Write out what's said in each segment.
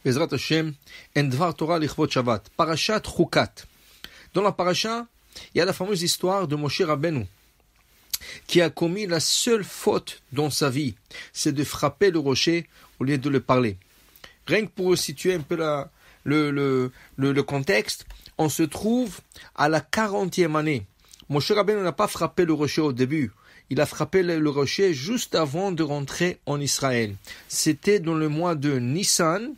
Bezrat Hashem, en Dvar Torah lichvot Shabbat, Parashat Chukat. Dans la paracha, il y a la fameuse histoire de Moshe Rabbeinu, qui a commis la seule faute dans sa vie, c'est de frapper le rocher au lieu de le parler. Rien que pour situer un peu le contexte, on se trouve à la 40e année. Moshe Rabbeinu n'a pas frappé le rocher au début. Il a frappé le rocher juste avant de rentrer en Israël. C'était dans le mois de Nissan,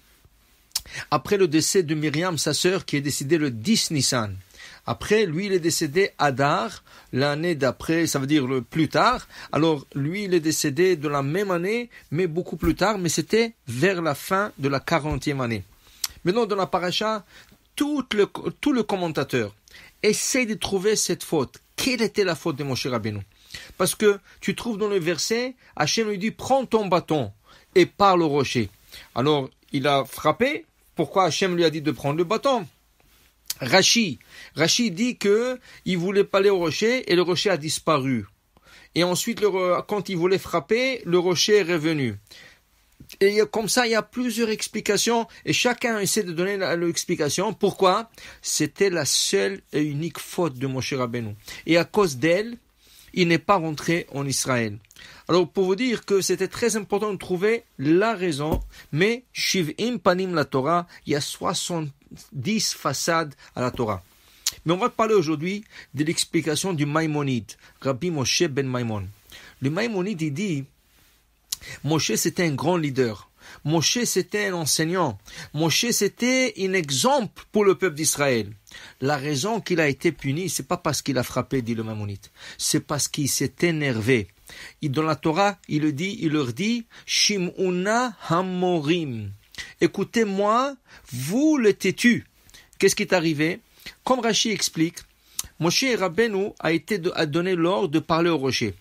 après le décès de Myriam, sa sœur, qui est décédée le 10 Nissan. Après, lui, il est décédé Adar, l'année d'après, ça veut dire le plus tard. Alors, lui, il est décédé de la même année, mais beaucoup plus tard, mais c'était vers la fin de la 40e année. Maintenant, dans la paracha, tout le commentateur essaie de trouver cette faute. Quelle était la faute de Moshe Rabbeinu? Parce que tu trouves dans le verset, Hachem lui dit, prends ton bâton et parle au rocher. Alors, il a frappé. Pourquoi Hachem lui a dit de prendre le bâton? Rashi dit que il voulait parler au rocher et le rocher a disparu. Et ensuite, quand il voulait frapper, le rocher est revenu. Et comme ça, il y a plusieurs explications et chacun essaie de donner l'explication. Pourquoi? C'était la seule et unique faute de Moshe Rabbeinu. Et à cause d'elle, il n'est pas rentré en Israël. Alors, pour vous dire que c'était très important de trouver la raison, mais Shiv'im Panim la Torah, il y a 70 façades à la Torah. Mais on va parler aujourd'hui de l'explication du Maïmonide, Rabbi Moshe ben Maïmon. Le Maïmonide, il dit, Moshe c'était un grand leader. Moshe c'était un enseignant. Moshe c'était un exemple pour le peuple d'Israël. La raison qu'il a été puni, c'est pas parce qu'il a frappé, dit le Maïmonide. C'est parce qu'il s'est énervé. Et dans la Torah, il leur dit, Shim'una Hamorim. Écoutez-moi, vous le têtus. Qu'est-ce qui est arrivé? Comme Rashi explique, Moshe Rabbeinu a donné l'ordre de parler au rocher.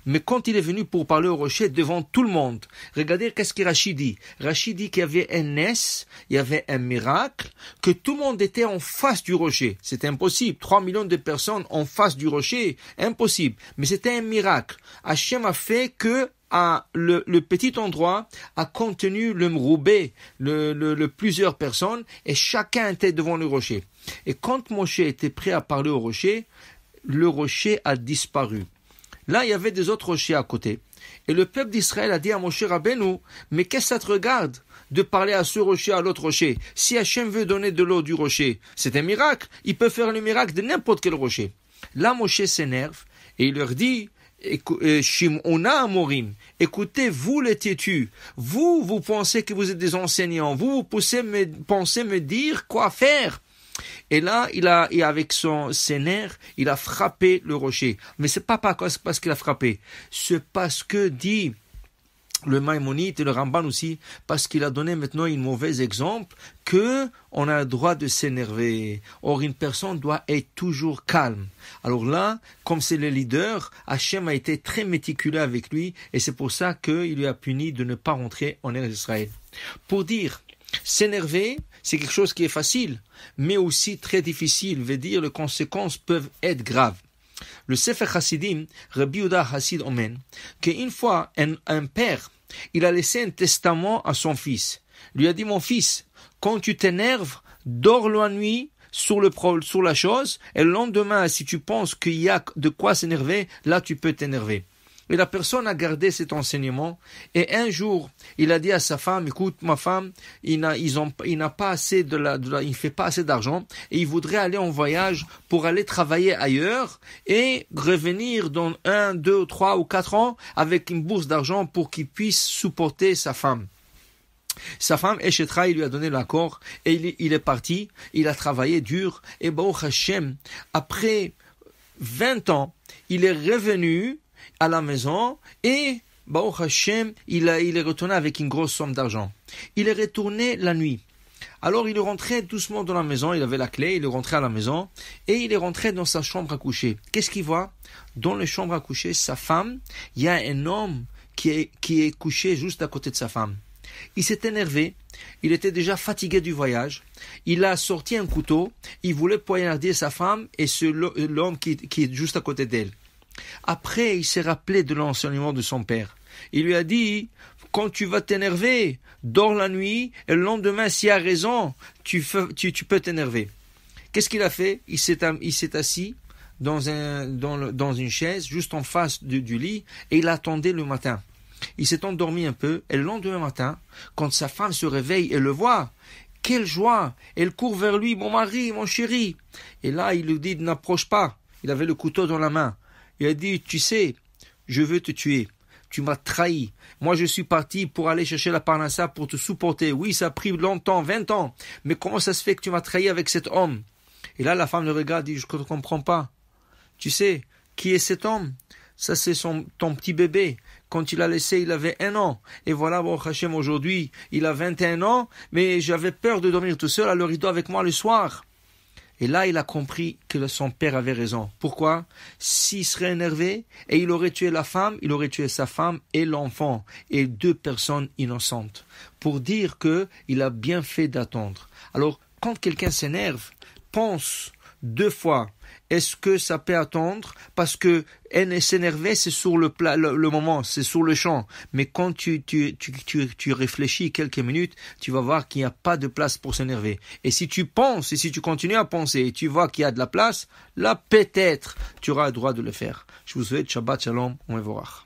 Mais quand il est venu pour parler au rocher devant tout le monde, regardez qu'est-ce que Rashi dit. Rashi dit qu'il y avait un nes, il y avait un miracle, que tout le monde était en face du rocher. C'était impossible. 3 millions de personnes en face du rocher, impossible. Mais c'était un miracle. Hachem a fait que le petit endroit a contenu le mroubé, le plusieurs personnes, et chacun était devant le rocher. Et quand Moshe était prêt à parler au rocher, le rocher a disparu. Là, il y avait des autres rochers à côté. Et le peuple d'Israël a dit à Moshe Rabbeinu, mais qu'est-ce que ça te regarde de parler à ce rocher, à l'autre rocher? Si Hachem veut donner de l'eau du rocher, c'est un miracle. Il peut faire le miracle de n'importe quel rocher. Là, Moshe s'énerve et il leur dit, Shim'ona Amorim, écoutez, vous les têtus, vous pensez que vous êtes des enseignants, vous pensez me dire quoi faire. Et là, avec ses nerfs, il a frappé le rocher. Mais c'est pas parce qu'il a frappé. C'est parce que, dit le Maïmonide et le Ramban aussi, parce qu'il a donné maintenant un mauvais exemple, que on a le droit de s'énerver. Or, une personne doit être toujours calme. Alors là, comme c'est le leader, Hachem a été très méticuleux avec lui, et c'est pour ça qu'il lui a puni de ne pas rentrer en Israël. Pour dire, s'énerver, c'est quelque chose qui est facile, mais aussi très difficile, veut dire les conséquences peuvent être graves. Le Sefer Hasidim, Rabbi Yehuda Hasid Omen, qu'une fois un père, il a laissé un testament à son fils. Il lui a dit, mon fils, quand tu t'énerves, dors la nuit sur la chose, et le lendemain, si tu penses qu'il y a de quoi s'énerver, là tu peux t'énerver. Et la personne a gardé cet enseignement. Et un jour, il a dit à sa femme, écoute, ma femme, il n'a pas assez il fait pas assez d'argent et il voudrait aller en voyage pour aller travailler ailleurs et revenir dans 1, 2, 3 ou 4 ans avec une bourse d'argent pour qu'il puisse supporter sa femme. Sa femme, Eshetra, il lui a donné l'accord et il est parti. Il a travaillé dur et Baruch Hashem, après 20 ans, il est revenu à la maison et Baruch Hashem, il est retourné avec une grosse somme d'argent. Il est retourné la nuit. Alors il est rentré doucement dans la maison, il avait la clé, il est rentré à la maison et il est rentré dans sa chambre à coucher. Qu'est-ce qu'il voit? Dans la chambre à coucher, sa femme, il y a un homme qui est couché juste à côté de sa femme. Il s'est énervé, il était déjà fatigué du voyage, il a sorti un couteau, il voulait poignarder sa femme et l'homme qui est juste à côté d'elle. Après, il s'est rappelé de l'enseignement de son père. Il lui a dit, quand tu vas t'énerver, dors la nuit, et le lendemain, s'il a raison, tu peux t'énerver. Qu'est-ce qu'il a fait? Il s'est assis dans une chaise, juste en face du lit, et il attendait le matin. Il s'est endormi un peu, et le lendemain matin, quand sa femme se réveille et le voit, quelle joie! Elle court vers lui, mon mari, mon chéri. Et là, il lui dit, n'approche pas. Il avait le couteau dans la main. Il a dit, tu sais, je veux te tuer. Tu m'as trahi. Moi, je suis parti pour aller chercher la parnassa pour te supporter. Oui, ça a pris longtemps, 20 ans. Mais comment ça se fait que tu m'as trahi avec cet homme? Et là, la femme le regarde et dit, je ne comprends pas. Tu sais, qui est cet homme? Ça, c'est ton petit bébé. Quand il a laissé, il avait 1 an. Et voilà, bon, Hachem, aujourd'hui, il a 21 ans, mais j'avais peur de dormir tout seul, alors il dort avec moi le soir. Et là, il a compris que son père avait raison. Pourquoi? S'il serait énervé et il aurait tué la femme, il aurait tué sa femme et l'enfant, et 2 personnes innocentes. Pour dire qu'il a bien fait d'attendre. Alors, quand quelqu'un s'énerve, pense 2 fois. Est-ce que ça peut attendre? Parce que s'énerver, c'est sur le moment, c'est sur le champ. Mais quand tu réfléchis quelques minutes, tu vas voir qu'il n'y a pas de place pour s'énerver. Et si tu penses, et si tu continues à penser, et tu vois qu'il y a de la place, là, peut-être, tu auras le droit de le faire. Je vous souhaite Shabbat Shalom, on va voir.